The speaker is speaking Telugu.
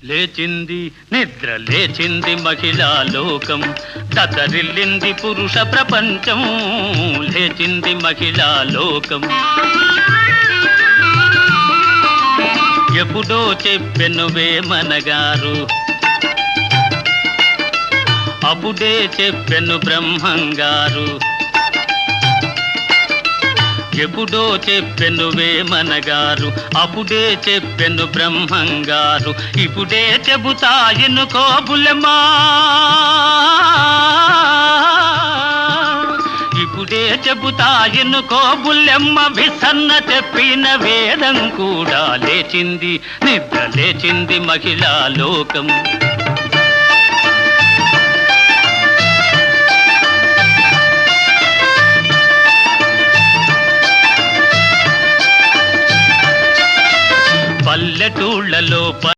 లేచింది నిద్ర లేచింది మహిళా లోకం, దతరిల్లింది పురుష ప్రపంచం. లేచింది మహిళా లోకం. ఎప్పుడో చెప్పెను వేమనగారు, అప్పుడే చెప్పెను బ్రహ్మంగారు. ఎప్పుడో చెప్పెను వేమనగారు, అప్పుడే చెప్పెను బ్రహ్మంగారు. ఇప్పుడే చెబుతాయిను కోబులమా, ఇప్పుడే చెబుతాయిను కోబులెమ్మ. విసన్న చెప్పిన వేదం కూడా లేచింది నిద్ర లేచింది మహిళా లోకం. పల్లెటూళ్ళలో